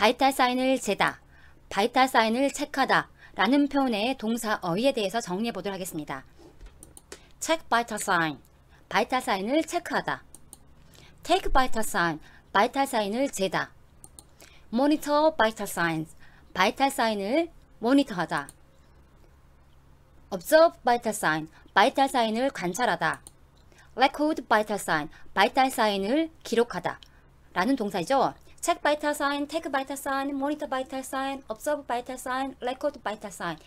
바이탈 사인을 재다, 바이탈 사인을 체크하다 라는 표현의 동사 어휘에 대해서 정리해 보도록 하겠습니다. check vital sign, 바이탈 사인을 체크하다. take vital sign, 바이탈 사인을 재다. monitor vital signs, 바이탈 사인을 모니터하다. observe vital sign, 바이탈 사인을 관찰하다. record vital sign, 바이탈 사인을 기록하다 라는 동사이죠. check vital sign, take vital sign, monitor vital sign, observe vital sign, record vital sign.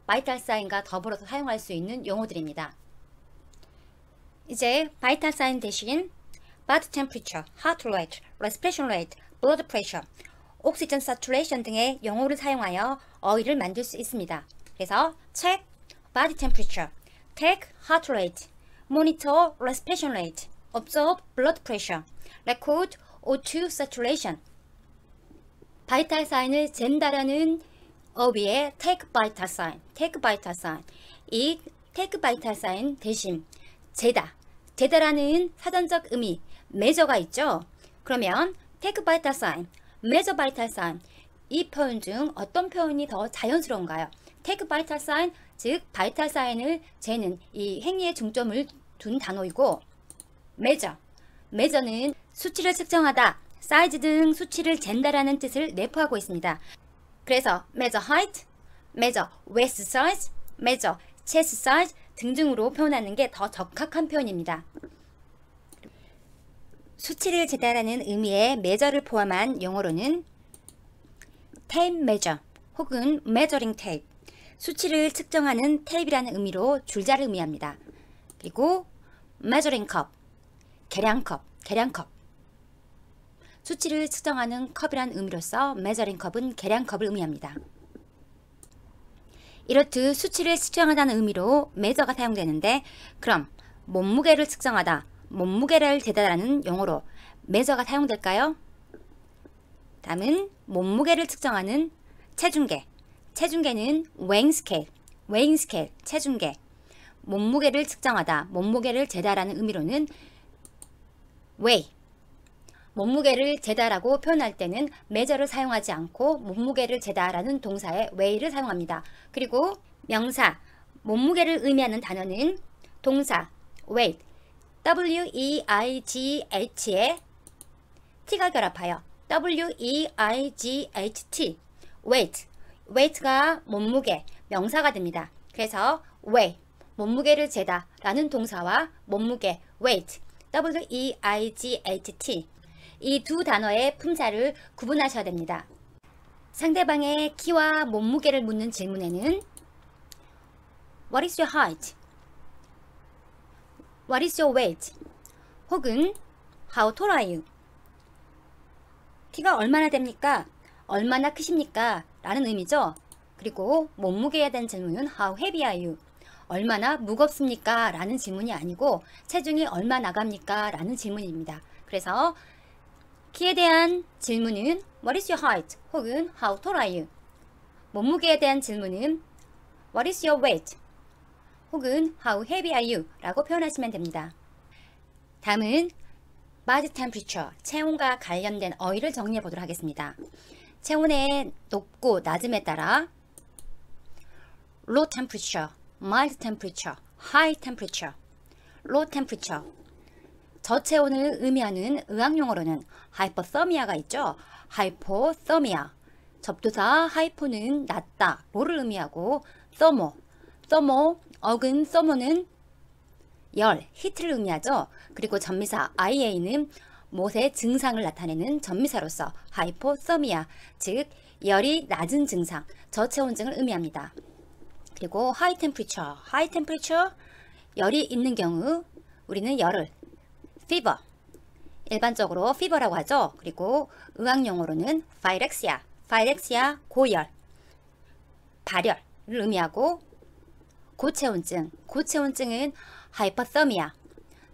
바이탈 사인과 더불어서 사용할 수 있는 용어들입니다. 이제 바이탈 사인 대신 body temperature, heart rate, respiration rate, blood pressure, oxygen saturation 등의 용어를 사용하여 어휘를 만들 수 있습니다. 그래서 check body temperature, take heart rate, monitor respiration rate, observe blood pressure, record O2 saturation. 바이탈 사인을 잰다라는 어휘의 take vital sign, take vital sign. 이 take vital sign 대신 재다, 재다라는 사전적 의미 measure가 있죠. 그러면 take vital sign, measure vital sign. 이 표현 중 어떤 표현이 더 자연스러운가요? take vital sign, 즉 바이탈 사인을 재는 이 행위에 중점을 둔 단어이고, measure는 수치를 측정하다, 사이즈 등 수치를 잰다라는 뜻을 내포하고 있습니다. 그래서 measure height, measure waist size, measure chest size 등등으로 표현하는 게 더 적합한 표현입니다. 수치를 재다라는 의미의 measure를 포함한 용어로는 tape measure 혹은 measuring tape, 수치를 측정하는 테이프라는 의미로 줄자를 의미합니다. 그리고 measuring cup, 계량컵. 수치를 측정하는 컵이라는 의미로서 measuring cup은 계량컵을 의미합니다. 이렇듯 수치를 측정하다는 의미로 measure가 사용되는데, 그럼 몸무게를 측정하다, 몸무게를 재다라는 용어로 measure가 사용될까요? 다음은 몸무게를 측정하는 체중계는 weighing scale, 체중계. 몸무게를 측정하다, 몸무게를 재다라는 의미로는 weigh. 몸무게를 재다라고 표현할 때는 measure를 사용하지 않고 몸무게를 재다라는 동사의 weigh를 사용합니다. 그리고 명사, 몸무게를 의미하는 단어는 동사 weight, W-E-I-G-H에 T가 결합하여 W-E-I-G-H-T, weight가 몸무게, 명사가 됩니다. 그래서 weigh, 몸무게를 재다 라는 동사와 몸무게, weight, W-E-I-G-H-T, 이 두 단어의 품사를 구분하셔야 됩니다. 상대방의 키와 몸무게를 묻는 질문에는 What is your height? What is your weight? 혹은 How tall are you? 키가 얼마나 됩니까? 얼마나 크십니까? 라는 의미죠. 그리고 몸무게에 대한 질문은 How heavy are you? 얼마나 무겁습니까? 라는 질문이 아니고 체중이 얼마 나갑니까? 라는 질문입니다. 그래서 키에 대한 질문은 What is your height? 혹은 How tall are you? 몸무게에 대한 질문은 What is your weight? 혹은 How heavy are you? 라고 표현하시면 됩니다. 다음은 body temperature, 체온과 관련된 어휘를 정리해 보도록 하겠습니다. 체온의 높고 낮음에 따라 low temperature, mild temperature, high temperature, low temperature. 저체온을 의미하는 의학용어로는 hypothermia가 있죠. hypothermia. 접두사 hypo는 낮다, 로를 의미하고 thermo, 어근 thermo는 열, 히트를 의미하죠. 그리고 전미사 ia는 못의 증상을 나타내는 전미사로서 hypothermia, 즉 열이 낮은 증상, 저체온증을 의미합니다. 그리고 high temperature, 열이 있는 경우 우리는 열을 fever, 일반적으로 fever라고 하죠. 그리고 의학용어로는 phylexia, 고열, 발열을 의미하고 고체온증은 hypothermia,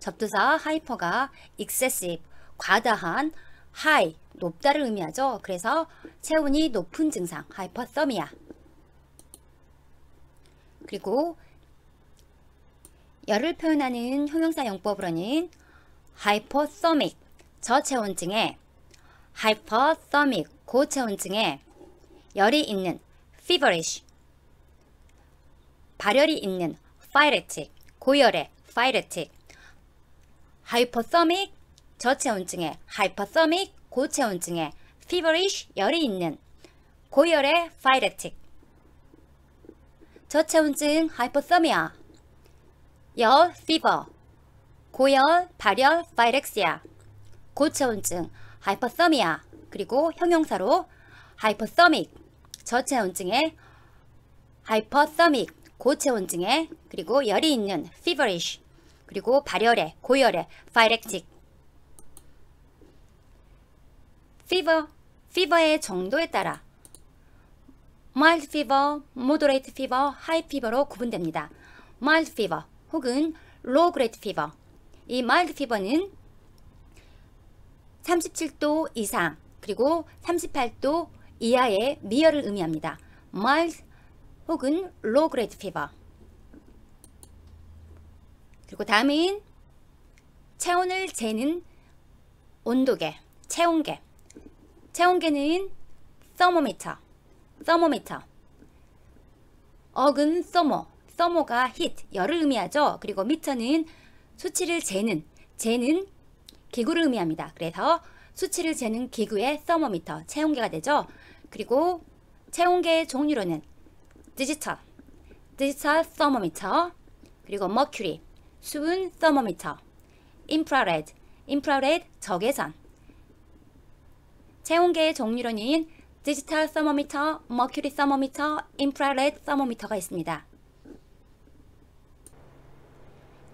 접두사 hyper가 excessive, 과다한, high, 높다를 의미하죠. 그래서 체온이 높은 증상, hypothermia. 그리고 열을 표현하는 형용사 용법으로는 hypothermic, 저체온증에 hyperthermic, 고체온증에 열이 있는 feverish, 발열이 있는 phyretic, 고열의 phyretic, hypothermic, 저체온증에 hypothermic, 고체온증에 feverish, 열이 있는 고열의 phyretic, 저체온증 hypothermia, 열 fever, 고열, 발열 phyrexia, 고체온증 hypothermia, 그리고 형용사로 hypothermic, 저체온증에 hypothermic, 고체온증에 그리고 열이 있는 feverish, 그리고 발열에 고열에 phyrexia. fever의 정도에 따라 mild fever, moderate fever, high fever로 구분됩니다. mild fever 혹은 low grade fever. 이 mild fever는 37도 이상 그리고 38도 이하의 미열을 의미합니다. mild 혹은 low grade fever. 그리고 다음은 체온을 재는 온도계, 체온계. 체온계는 thermometer, 어근 thermo가 heat, 열을 의미하죠. 그리고 미터는 수치를 재는 기구를 의미합니다. 그래서 수치를 재는 기구의 thermometer, 체온계가 되죠. 그리고 체온계의 종류로는 digital thermometer, 그리고 mercury, 수은 thermometer, infrared 적외선. 체온계의 종류로는 디지털 서머미터, 머큐리 서머미터, 인프라레드 서머미터가 있습니다.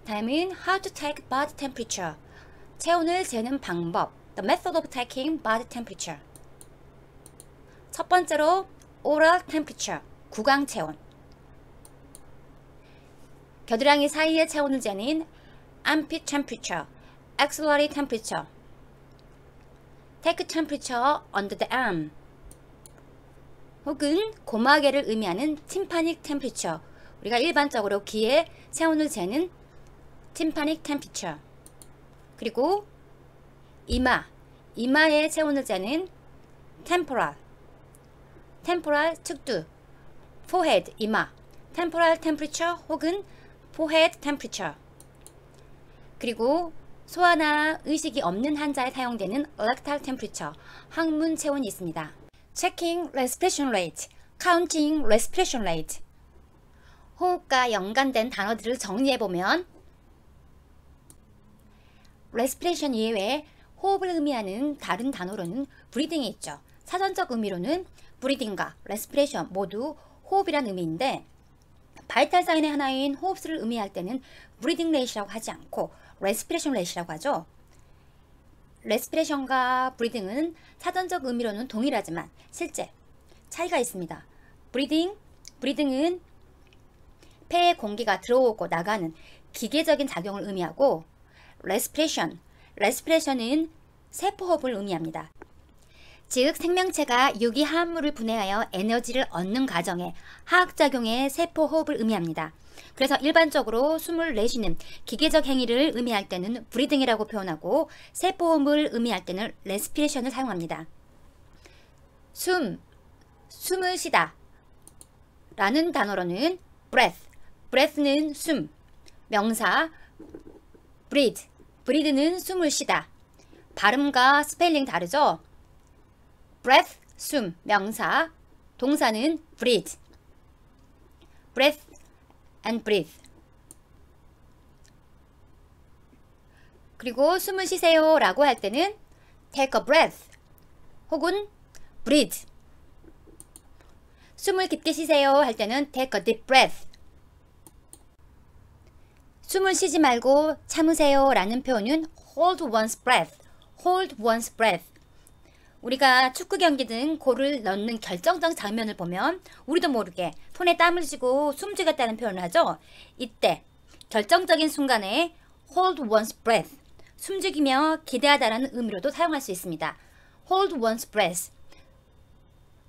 다음은 how to take body temperature. 체온을 재는 방법. The method of taking body temperature. 첫 번째로 oral temperature, 구강 체온. 겨드랑이 사이의 체온을 재는 armpit temperature, axillary temperature. take temperature under the arm. 혹은 고마개를 의미하는 tympanic temperature. 우리가 일반적으로 귀에 체온을 재는 tympanic temperature. 그리고 이마의 체온을 재는 temporal 측두, forehead, 이마, temporal temperature 혹은 forehead temperature. 그리고 소화나 의식이 없는 환자에 사용되는 rectal temperature, 항문 체온이 있습니다. checking respiration rate, counting respiration rate. 호흡과 연관된 단어들을 정리해보면 respiration 이외에 호흡을 의미하는 다른 단어로는 breathing이 있죠. 사전적 의미로는 breathing과 respiration 모두 호흡이란 의미인데 바이탈 사인의 하나인 호흡수를 의미할 때는 breathing rate라고 하지 않고 respiration rate라고 하죠. respiration과 breathing은 사전적 의미로는 동일하지만 실제 차이가 있습니다. breathing은 폐에 공기가 들어오고 나가는 기계적인 작용을 의미하고 respiration은 세포호흡을 의미합니다. 즉 생명체가 유기화합물을 분해하여 에너지를 얻는 과정에 화학작용의 세포호흡을 의미합니다. 그래서 일반적으로 숨을 내쉬는 기계적 행위를 의미할 때는 브리딩이라고 표현하고 세포호흡을 의미할 때는 레스피레이션을 사용합니다. 숨을 쉬다 라는 단어로는 breath는 숨, 명사 breathe는 숨을 쉬다. 발음과 스펠링 다르죠? breath, 숨, 명사, 동사는 breathe and breathe. 그리고 숨을 쉬세요 라고 할 때는 take a breath 혹은 breathe. 숨을 깊게 쉬세요 할 때는 take a deep breath. 숨을 쉬지 말고 참으세요 라는 표현은 hold one's breath. 우리가 축구 경기 등 골을 넣는 결정적 장면을 보면 우리도 모르게 손에 땀을 쥐고 숨죽였다는 표현을 하죠. 이때 결정적인 순간에 hold one's breath, 숨죽이며 기대하다라는 의미로도 사용할 수 있습니다. hold one's breath,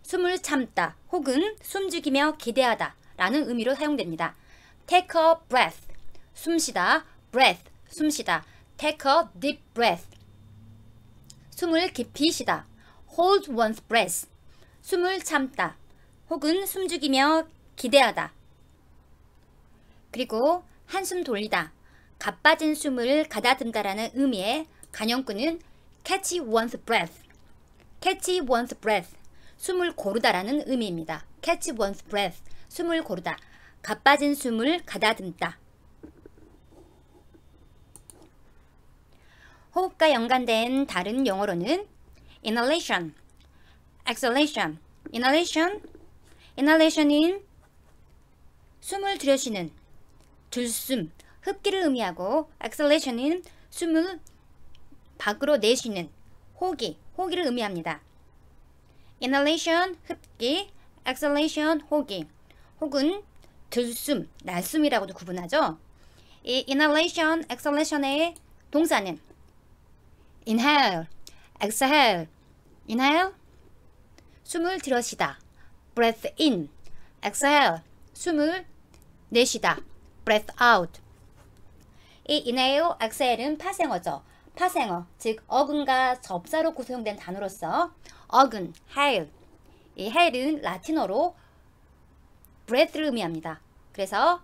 숨을 참다 혹은 숨죽이며 기대하다 라는 의미로 사용됩니다. take a breath, 숨쉬다, breath, 숨쉬다, take a deep breath, 숨을 깊이 쉬다. hold one's breath. 숨을 참다. 혹은 숨죽이며 기대하다. 그리고 한숨 돌리다. 가빠진 숨을 가다듬다라는 의미의 간형구는 catch one's breath. catch one's breath. 숨을 고르다라는 의미입니다. catch one's breath. 숨을 고르다. 가빠진 숨을 가다듬다. 호흡과 연관된 다른 용어로는 inhalation, exhalation. inhalation은 숨을 들여쉬는 들숨, 흡기를 의미하고 exhalation은 숨을 밖으로 내쉬는 호기를 의미합니다. inhalation, 흡기, exhalation, 호기, 혹은 들숨, 날숨이라고도 구분하죠. 이 inhalation, exhalation의 동사는 inhale, exhale. inhale, 숨을 들여쉬다. breath in, exhale, 숨을 내쉬다. breath out. 이 inhale, exhale은 파생어죠. 파생어, 즉 어근과 접사로 구성된 단어로서 어근, hail. 이 hail은 라틴어로 breath를 의미합니다. 그래서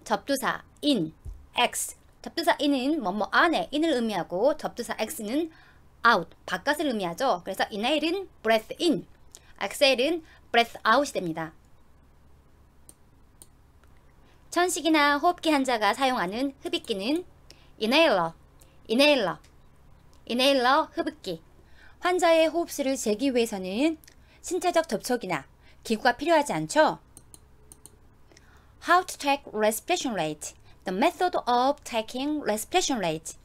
접두사 in, x. 접두사 in은 뭐뭐 안에 in을 의미하고 접두사 x는 out, 바깥을 의미하죠. 그래서 inhale은 breath in, exhale은 breath out이 됩니다. 천식이나 호흡기 환자가 사용하는 흡입기는 inhaler, 흡입기. 환자의 호흡수를 재기 위해서는 신체적 접촉이나 기구가 필요하지 않죠? How to take respiration rate. The method of taking respiration rate.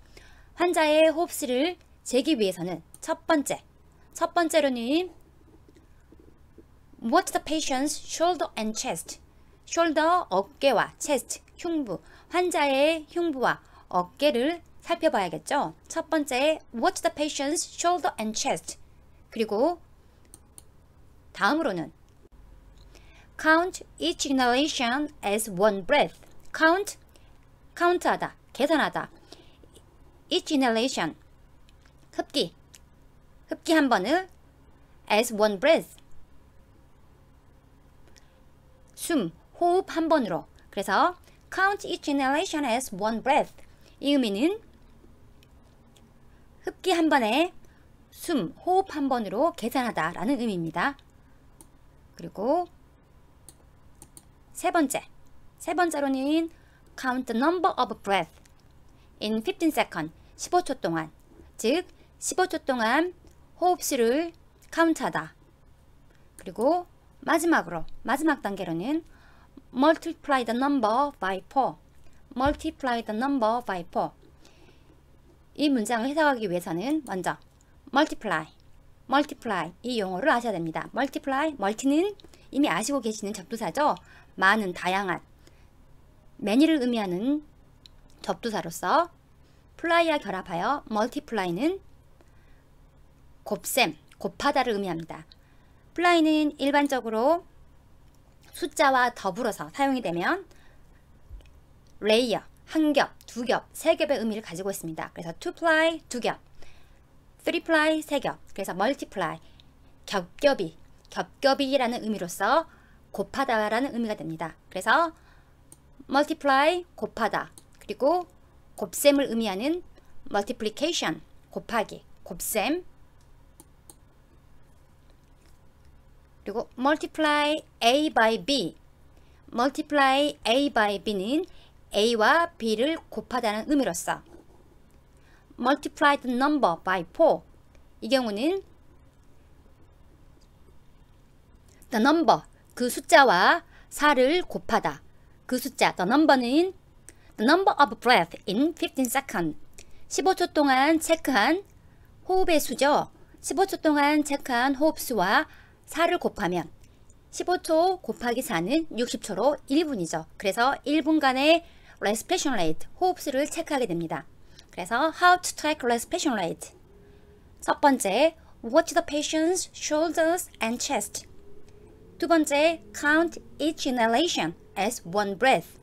환자의 호흡수를 재기 위해서는 첫 번째로는 Watch the patient's shoulder and chest. shoulder, 어깨와 chest, 흉부. 환자의 흉부와 어깨를 살펴봐야겠죠. 첫 번째, watch the patient's shoulder and chest. 그리고 다음으로는 count each inhalation as one breath. count하다, 계산하다. each inhalation, 흡기 한 번을 as one breath. 호흡 한 번으로. 그래서 count each inhalation as one breath. 이 의미는 흡기 한 번에 호흡 한 번으로 계산하다 라는 의미입니다. 그리고 세 번째로는 count the number of breath in 15 seconds. 15초 동안. 즉 15초 동안 호흡수를 카운트하다. 그리고 마지막 단계로는 multiply the number by 4. 이 문장을 해석하기 위해서는 먼저 multiply 이 용어를 아셔야 됩니다. multi는 이미 아시고 계시는 접두사죠. 많은, 다양한, many를 의미하는 접두사로서 플라이와 결합하여 multiply는 곱하다를 의미합니다. 플라이는 일반적으로 숫자와 더불어서 사용이 되면 레이어, 한 겹, 두 겹, 세 겹의 의미를 가지고 있습니다. 그래서 two ply, 두 겹, three ply, 세 겹. 그래서 multiply, 겹겹이라는 의미로서 곱하다라는 의미가 됩니다. 그래서 multiply, 곱하다. 그리고 곱셈을 의미하는 multiplication, 곱하기, 곱셈. 그리고 multiply A by B. multiply A by B는 A와 B를 곱하다는 의미로서 multiply the number by 4. 이 경우는 the number, 그 숫자와 4를 곱하다. 그 숫자, the number는 the number of breath in 15 seconds. 15초 동안 체크한 호흡의 수죠. 15초 동안 체크한 호흡수와 4를 곱하면 15초 곱하기 4는 60초로 1분이죠. 그래서 1분간의 respiration rate, 호흡수를 체크하게 됩니다. 그래서 how to track respiration rate. 첫 번째, watch the patient's shoulders and chest. 두 번째, count each inhalation as one breath.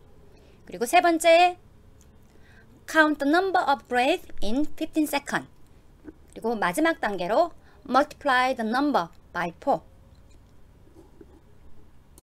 그리고 세 번째, count the number of breath in 15 seconds. 그리고 마지막 단계로 multiply the number by 4.